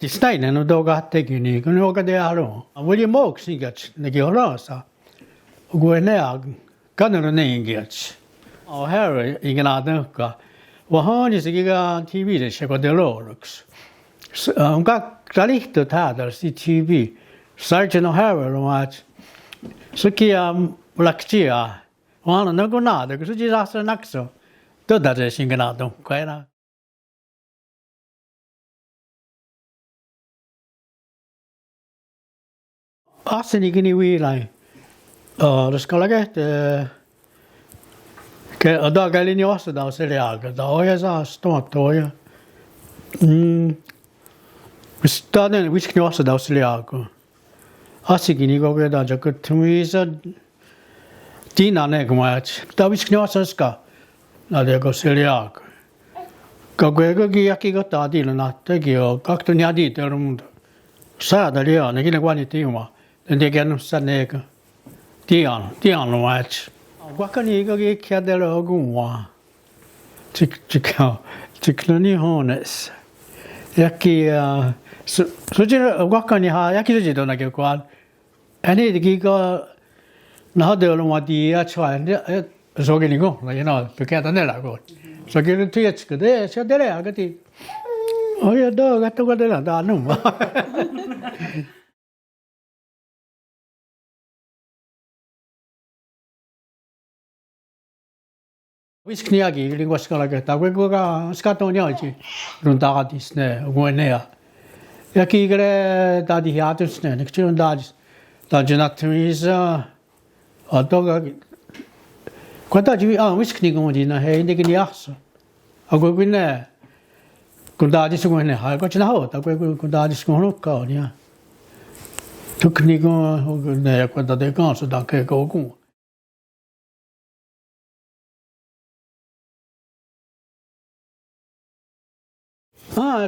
Disney no doga tegini no ga de alo. William Mohawk sigats ne geolasa. Onkwehonwehnéha Káneron ingats. Harry ignadka. Wahan is giga TV de shego de lorux. Unga kalihto tadar si TV. Sergeant Harry watch. Sukia lakchia. Wana no go nada, so ji asa nakso. To da je singanado kwera. Aseni gini wi lai. Dus kalage ke ada galini osa da seliaga da oya za stomak toya. Staden wiskni osa da seliaga. Asi gini go da jakut tuisa Tina ne gmach. Da wiskni osa ska na de go seliaga. Ka go gi yaki go ta di na te gi o kakto nya di te mundo. Sa da lia ne gini gwani tiuma. De genu sanega. Tian watch. Wakani go ge kadelo gumwa. Chiklani hones. Yaki sujira wakani ha yaki jido na ge kwal. Ani de go na de lo wadi a chwa so ge ni go na you to ka da ne la go. So ge tu ye chke de so de la ga ti. O ya do ga to ga de la da nu. Wiskniagi lingua scala che ta quega scatonioci non da disne Onkwehonwehnéha yaki gre da di hatusne ne chun da genatris adoga quanta ji wiskni go di na he ne gni asso agwine kunda di Onkwehonwehnéha ko chna ho ta kunda di Ahkwesáhsne tukni go ne quanta de ganso da ke go go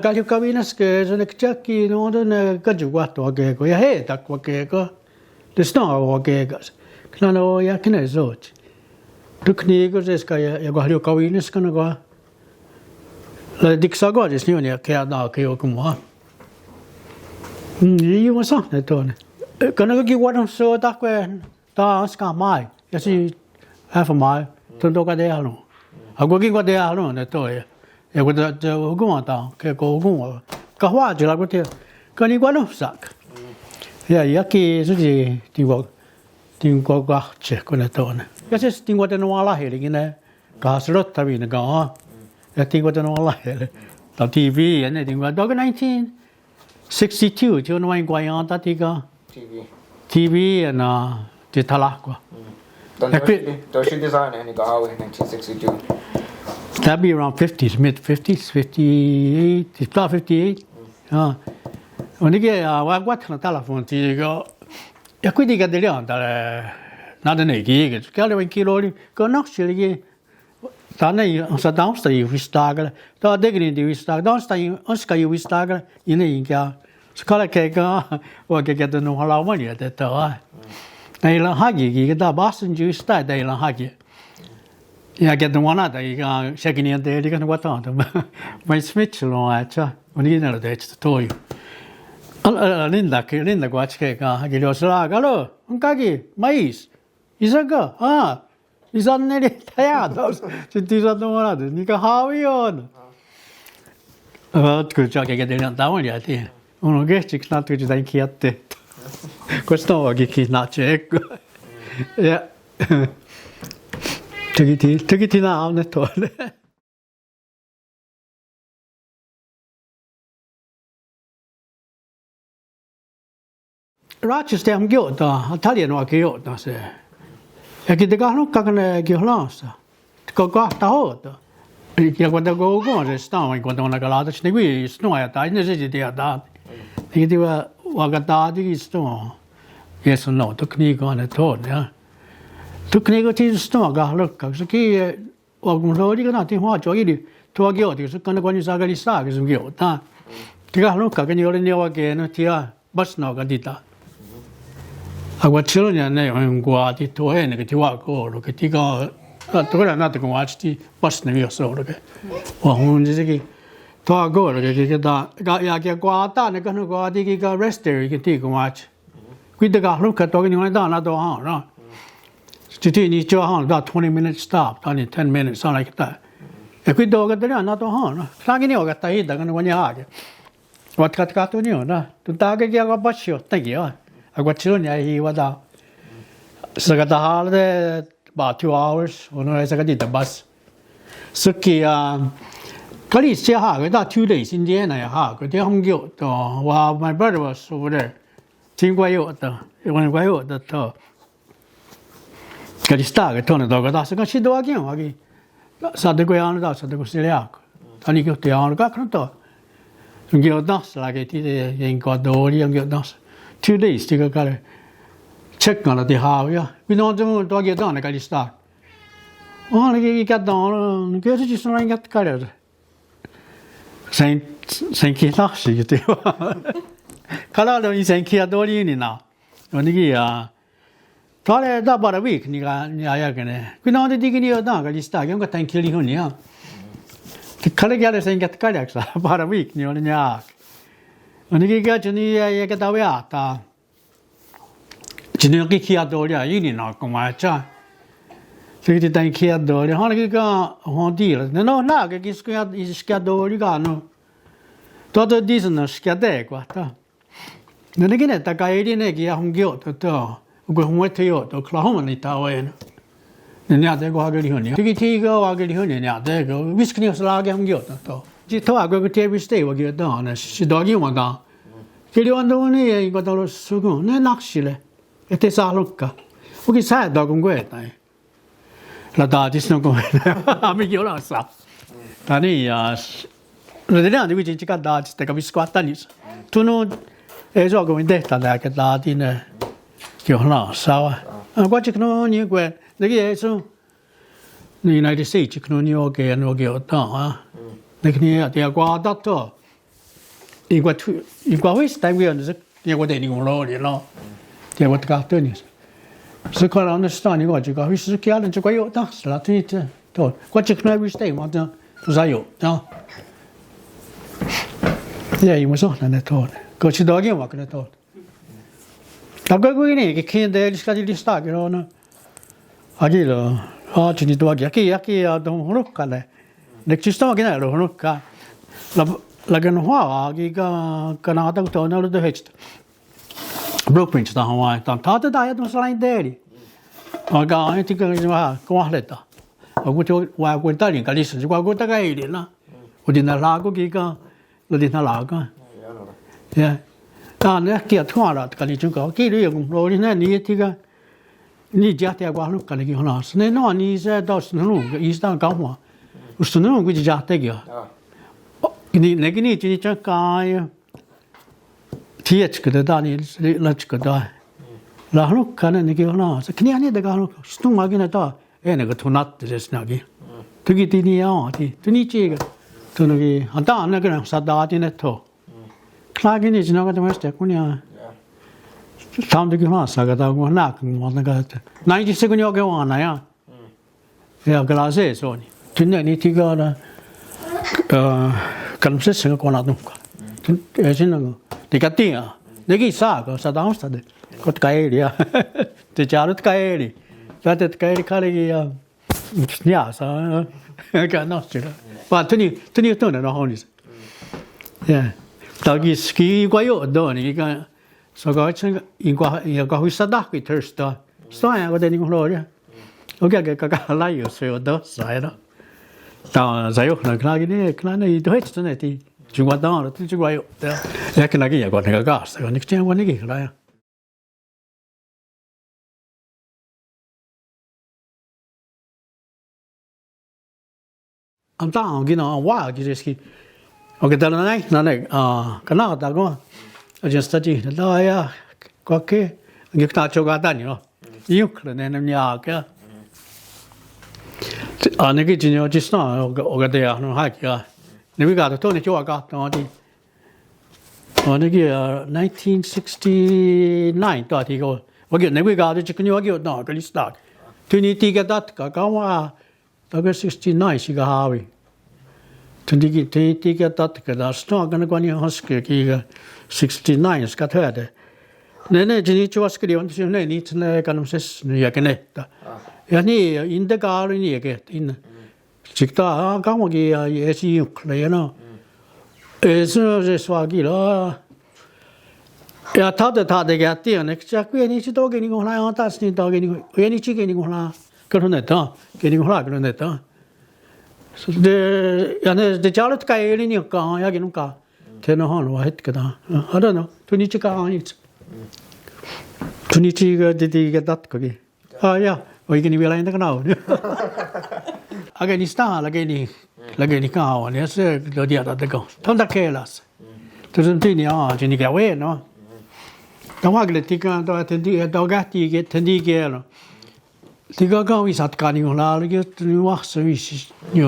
Kali kabinas ke so ne kchaki no ne kajuwato ge go ya he ta ko ke go de sno o ge go klano ya kne zot tukni go zes ka ya go halio kabinas kana go la diksa go jes ni ne ke na ke o kuma ni mo sa ne to ne kana go gi wadam so ta kwe ta ska mai ya si half a mile to do ka de halo ago gi go de halo ne to ya e guarda oguma ta che go oguma ka hwa ji la go te ka ni gwa no sak ya yaki su ji ti go ga che ko na to na ya se ti go de no ala he ri ne ka srot ta bi ne ga ya ti go de no ala he ta TV ne ti go do 1962 jo no gwa ya ta ti ga TV na ti thala ko do she design any go in 1962 That'd be around 50s, mid 50s, 58, it's about 58. When you get what kind of telephone, you go, you could get the leon that not an egg, Calvin Kilo, go knock chili. Tana, so downstairs you stagger, the dignity we stagger, downstairs Oscar you stagger in the Inca. Scholar cake, or get to know how money at that time. They learn huggy, you get the Boston Jewish style, they learn huggy. Ja, get the one out. You shaking in there. You can what on them. My Smith long at when you know that's the toy. Linda watch cake. I get your slag. Hello, Unkagi, mais. Is a go. Is on nearly tired. She's on the one. You can how you on. Good job. I get it down. I think. Oh, guess it's not to just get it. Questo oggi not check. Yeah. Tegi na avne tole. Rochester am giota, Italian wa giota se. E che de gano cagane giolasa. Ko gata hota. E che quando go se sta in quando una galata ci qui sto a ta ne se di ada. E di wa gata di sto. Yes or no, to kni go ne to ya. Tukni go ti sto ga lo ka so ki o gun lo di ga ti hwa jo yi di to gi o ti so kan ko ni sa ga li sa ga so gi o ta ti ga lo ka ga ni o ni wa ge no ti a bas no ga di ta a wa chilo ni ne yo ngwa ti to e ne ga ti wa ko lo ke ti ga to ga na to ko wa ti bas ne yo so lo ke wa hun ji gi Toa go cái đó cái qua ta này cái nó qua đi cái rester cái tí cũng watch. Quy được cái lúc cái đó cái những đó là đó ha, nó. Chỉ thì như cho ha, about 20 minutes stop, only 10 minutes, something like that. Quy đó cái đó là đó ha, nó. Sao cái nhiều cái tay đó cái nó quan ha cái. What cái đó nhiều nó. Tụi ta cái bắt chiều, tay gì à? Bắt chiều này hi vào đó. Sau cái đó là about 2 hours, or no, sau cái đi the bus. So cái cái lý xe ha cái đó 2 days in the này ha cái đó không nhiều đó. Wow, my brother was over there. Chính quay ở đó, quan quay ở đó. Cái lý xe cái thôn đó cái đó, cái gì đó cái gì vậy? Sao được quay ăn đó, sao được xe liak. Anh ấy cái ăn cái cái đó. Cái đó là cái thì những cái đồ gì cái đó. 2 days thì cái check nó là thì hao ya. Vì nó chúng tôi cái đó là cái lý xe. Cái đó cái gì xong lại cái đó. Sen kia đó gì thế? Cái đó là sen kia đồ gì nè nào. cái đó là đã bao week như cái này. Vì nó thì cái này đó cái lý xe cái thành kia đi hơn nhá. Cái này là sen cái đó sao bao week như thế nhá. cái chuyện này cái đó vậy ta. chỉ nên cái kia đồ là như thế nào cũng mà cha. Thì cái thành kia đồ là cái hoàn đi là nó là cái đồ cái nó. Đó đi là cái đấy quá ta. Nên cái này ta cái này cái không kiểu đó. Cái không phải theo đó, không phải tao vậy. Nên nhà đấy có cái gì hơn nhỉ? Thì có cái gì hơn nhỉ? Nhà đấy có whisky này là cái không kiểu đó. Chỉ thôi cái TV stay cái đó là chỉ đó cái mà đó. Cái điều đó này cái đó là số cái này nặng xíเลย. Cái sao lúc cả. cái sai đó cũng quên này. Là đó chỉ nó cũngไม่เกี่ยวหรอกสับ. 아니 rồi đấy là những cái chuyện đó chỉ cái whisky tan đi. Tu nó cho cái vấn đề là cái đó thì này kiểu là sao à? Qua chỉ nó như vậy, cái gì số United States chỉ nó nhiều cái nó kiểu đó à. Cái này thì qua đó thôi. Qua hết time cái nó cái qua đây đi cũng lo đi lo. Thì qua cái đó này. Sự khó là understand cái gọi cái hết cái là chỉ có yếu đó là thì thôi. Qua chỉ nó stay mà đó ra yếu đó. Vậy mà số là này thôi. Có chỉ đó cái mà cái thôi. Tao cái này cái khi đấy cái gì start cái nó 아기 chỉ tôi cái đồng hồ cái này để chỉ sao cái này đồng hồ cái là cái hoa cái nào đó tôi nó được hết blueprint đó hoa tao tháo tới đó nó lại đi cái thì cái hoa có hết đó tôi cho qua quên ta liền cái lịch sử qua quên ta cái gì đó tôi đi là cái là đi là cái yeah này kia thua là cái gì cũng cái điều cũng rồi này thì cái你家的话，那个个那是那你在到是那种意思当讲话，是那种个家的个。你那个你就讲干，提这个的大你那这个的，然后看那个那是肯定你这个是弄嘛个那到，那个土那的是那个，这个的你啊，的，你这个，这那个，当那个人啥大的那头，那个你是那个怎么说姑娘？사람들이 하나 사가다고 하나 그거가 나이지 세근이 오게 와나야 야 그라세 소니 진짜니 티가라 감세스가 거나도 예전에 내가 띠야 내가 사가 사다운스데 곧 가이리야 대자로 가이리 자때 가이리 카리야 냐사 가나스라 바트니 또는 나오니스 예 저기 스키 과요 너니가 so có chuyện Ionkwahronkha'onhátie huy sát đắc cái thirst đó, sao anh có thể nhìn rồi chứ? Ok cái lại ở sợi đó sai đó, tao sai rồi cái này tôi hết chỗ này thì chúng ta đó thì chúng ta cái này cái gì còn cái gas, còn cái chuyện này cái này. Anh ta cái nào wow cái gì ok tao nói cái nào tao có Aja study đó ya có cái ta cho cái đó nhỉ yêu là nên nhà cái này cái chuyện chỉ sao cái đấy nó hay cái nếu cái đó này cho cái đó đi này cái 1969 đó thì cái nếu cái đó chỉ cái cái đó cái list đó thì cái đó cái mà đó cái 69 là cái Harvey Tundiga tatka da snagan gwani hoske kiga 69 skat hörde. Nej, det inte var skrivet så nej, inte när kan de ses nu jag kan inte. Ja ni inte gar ni jag in. Sikta kan man ge är sig ukläna. Så det svagi då. Jag hade gett det ne. Jag vet inte då gäng hon har tas ni då gäng. Jag inte gäng hon har. Kan det gäng hon har kan det. Så det charlotte ka är ni ka jag gäng ka. Det nå han var hit kada. Hade nå. Du inte ka inte. Tunichiga didiga datkagi. Ja, och igen vill inte kunna. Afghanistan lageni kawan ya se do dia da go. Tonda kelas. Tu sentini ni ga we no. Da wagle tika do attendi do gatti che tendi gelo. Tika ga wi sat ka ni la ge ni wa se wi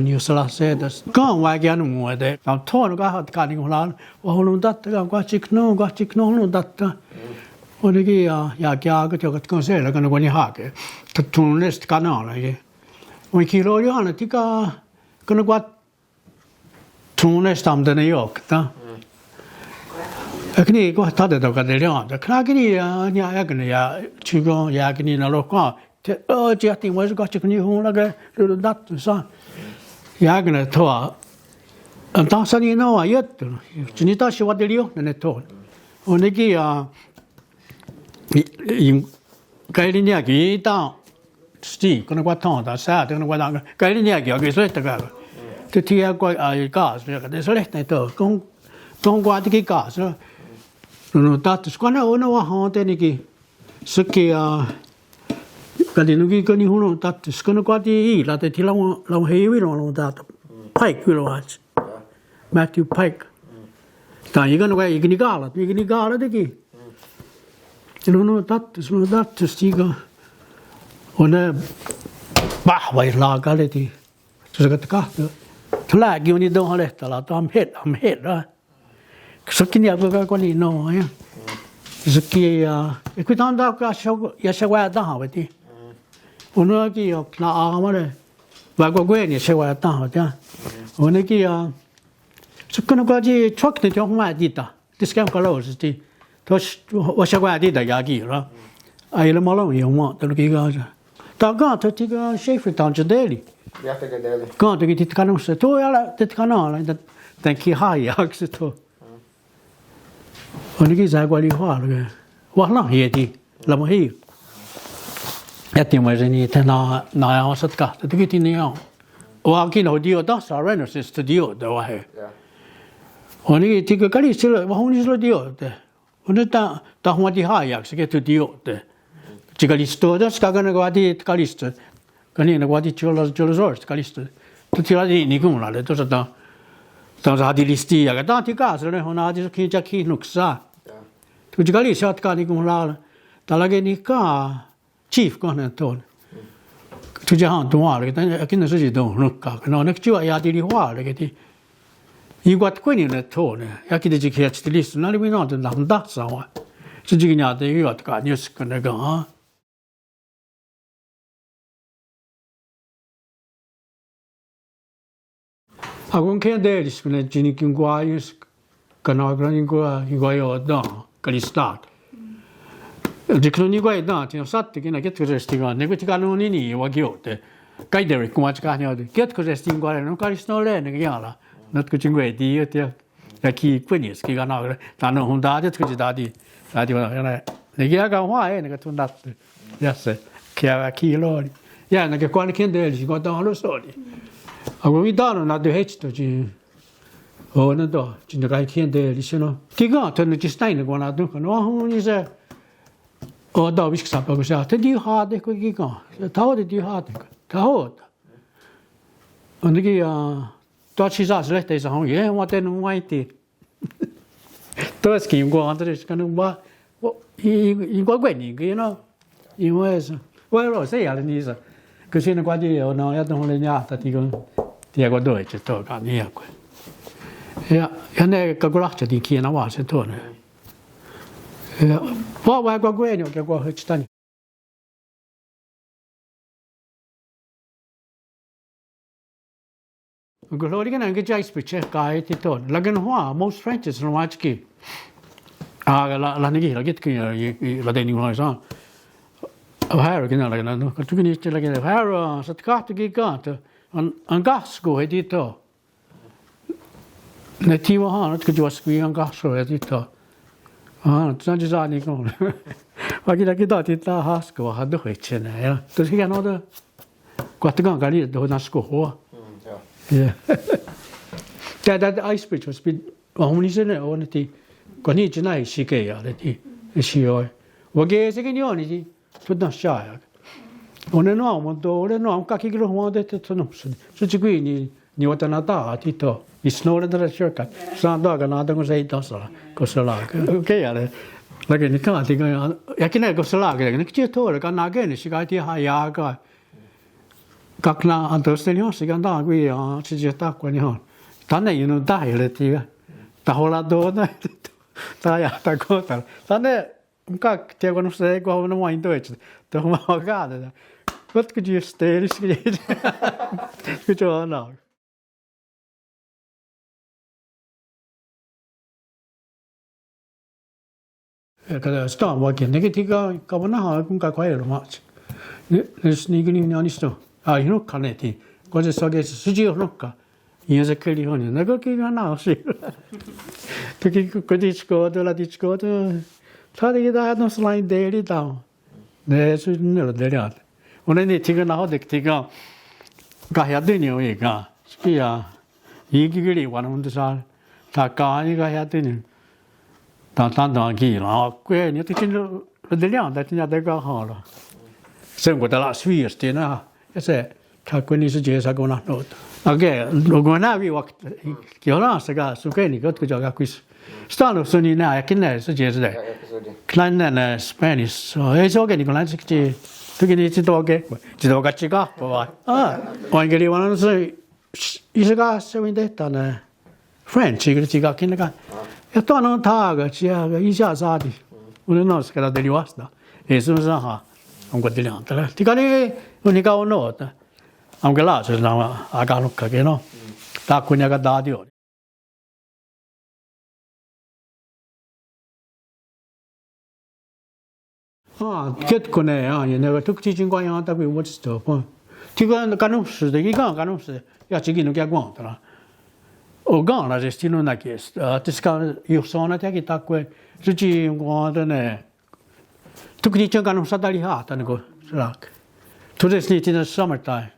ni sala se da. Ga wa ga nu mo de. Da to no ga hat ka ni la. Wa holu dat ga chikno no dat. Och det är jag kan säga det kan gå ni hake. Det tunnest kanal. Och kilo ju han tika kan gå tunnest am den yok ta. Akni gå ta det då kan det ja. Det knagni jag kan jag chigo jag ni na lokka. Det jag tänkte var så gott ni hon laga det dat så. Jag kan ta Tanzania no ayet. Ni ta shi vad det ju den to. Och det är cái này nhà cái tao chỉ có nó quát thòng ta xa thì nó quát thòng cái này nhà cái số tất cả thì qua ai cả rồi cái số này thôi con qua thì cái cả rồi nó ta thì quan nào nó hoa thế này cái sự cái cái này nó cái này nó ta thì cái nó qua thì là thìเราhay với nó ta Pike với nó Matthew Pike tại cái nó cái này cả là cái Sono dato stiga. Ona bah vai la galeti. Så ska ta. Tla gi oni do haletta la am het da. Så kini abuga ko ni no ya. Så ki e ku tan da ka sho ya sha wa da ha ti. Ona ki yo na a ma le. Ba ko gwe ni sha wa da ha ja. Ona ki ya. Så kan ko ji chok ni jo ma di da. Det ska ko lo ti.我小怪的压力了，哎，那么老用嘛，都这个是，大家他这个社会当着得哩，刚这个可能是多呀了，这可能了，但其他也是多，我那个在管理话那个，我那也的，那么黑，一定为是你他那样是个，这个听你讲，我见到的到啥人是 studio 的我还，我那个这个搞历史了，我红历史了的。Udah tak mati hayak sekitar tu dia tu. Jika listu dah sekarang nak wadi kalistu, kan ini nak wadi jual kalistu. Tu tiada ni pun lah. Tu sudah tak ada listi ya. Kan tiga sebenarnya hona ada kerja nuksa. Tu jika listu kan ni pun lah. Tak lagi ni kan chief kan tu. Tu jangan tuan lagi. Tapi akhirnya saja tu nukka. Kalau nak jual ya di luar lagi. 이것 권이네 토네 야기도 지게 해치 리스트 나리 위나도 남다 싸와 지지기냐도 이거 어떻게 아니었을 거네가 아곤케데 리스네 지니킨과 이스 가나그라닌과 이거요 다 그리스타 지크로니과 있다 지금 사트기나 게트레스티가 네고티가노니니 와기오데 가이데리 꾸마치가냐데 게트레스팅과는 카리스노레 네기야라 Not kucing gue dia dia, ya ki kunis ki kan orang, tanah honda aja tu jadi mana, lagi agak wah nak tu nat, ya se, kia ki lori, ya nak kuan kende lagi kau tahu lu sori, aku ni tahu nak tu hech tu je, oh nak tu, jadi kai kende lagi seno, tiga tu nak cistai nak kuan tu kan, wah ni se, oh dah bisik sampai aku sah, tu dia hade kau kika, tahu dia hade, tahu, orang ni多吃啥子嘞？但是好像我在弄外地，都是经过，这是可能我一个怪你个呢，因为是我老是呀的你是，可是那关键有那要等人家他提供第二个多就多干你呀个，呀，现在个个啦就提起那话是多呢，我外国怪呢，个个会知道。Because all again, I'm going to speak Czech guy to talk. Like in Hoa, most French is no much key. La nigi, la get key, la deni was on. Oh, hair again, like no, to finish like a hair, so the cat to get got on gas go, I did talk. The team of Hannah could just be on gas, so I did talk. It's not just any going. I get out it, la hasko, had the witch in there. Does he get another? Got to go and get it, though, not school. Yeah. That ice bridge was been only in it, only the Kanien'kéha she gave she or what gave again unity to not shy. On an arm, though, and no, Kakiro wanted to know. Such a green, you what another, Tito. It's no other shortcut. Some dog and other was 8 dollars. Okay, like in the car, I can go to lag again. You told her, again, she got the high guy. Các na anh tới xem sẽ gan đa quý chỉ chỉ ta quan nhau, ta này nó đại là gì cả, ta hồ là đồ này, ta ya ta có ta này các theo con sẽ có nó ngoài tôi chứ, tôi không có cả đấy, bất cứ gì stay đi cái chỗ nào. Cái start working, cái thì cái vấn đề cũng cái quay rồi mà, nếu như cái này anh nói Ionkwahronkha'onhátie, because it's against Suji'Ohnokka. Here's a Kelly honey. Never give an house. To go to Latichko to Tadi that no slide daily down. There's no dead. When any tiger now, the tiger got a dinner. Skia, he giggled one on the side. Taka, you got a dinner. Tantangi, Ahkwesáhsne, you're taking the land that you never got hard. Same with the last 3 years, dinner. Se Ahkwesáhsne se jeesa kun on okei kun nävi vakt kiolaasaga sukeni kotkuja kakwis stalo suni na kinne se jeesa de klanen Spanish so ei se okei kun lansikti tukini chitoke chitokachi ka pova oingeli wanan se isaga se windeta ne French chiga kinne ka ja tono taaga chia isa saadi uno skala deli wasta eso sa ha onko deliantala tikani unika on nota aunque là se na agalukka che no ta kunya ga dadio ket kone ne tukchi jingwa yang ta wi what's to tiga kanu su de ga kanu su ya chigi no kya gwa ta o ga la gestino na che tiska io sono ta che ta que suji gwa de ne tukchi jing kanu sa dali ha ta ne go rak Today's in the summertime.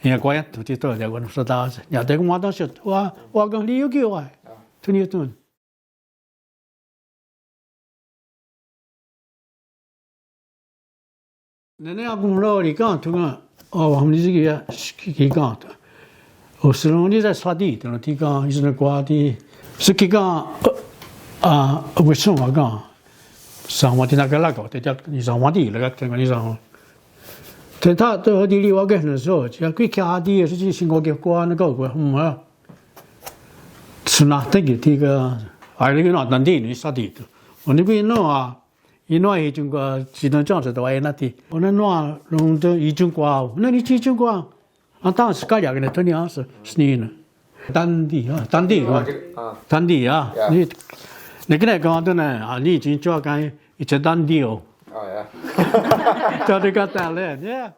In a quiet to the toilet, one of the dogs. Yeah, they want to shoot. Walk on the Yuki. To Newton. Then I come roll gone to go. Oh, how many years he got? Oh, so only that's Hadid, and Tika is in a quality. Sukiga with some gone. Somewhat in a galago, they just is on one deal, like his own. 他到地里我跟人说，这贵家的是去我给关那个过，是哪得个这个，那个那当地人啥地的，我那边弄一弄一种个只能这样子的话，那地，我那弄弄的一种瓜，那你一种瓜，当时干两个人，他娘是你呢，当地啊，你那个来讲的呢，你已经做干一只当地哦。Oh yeah. So they got that land, yeah.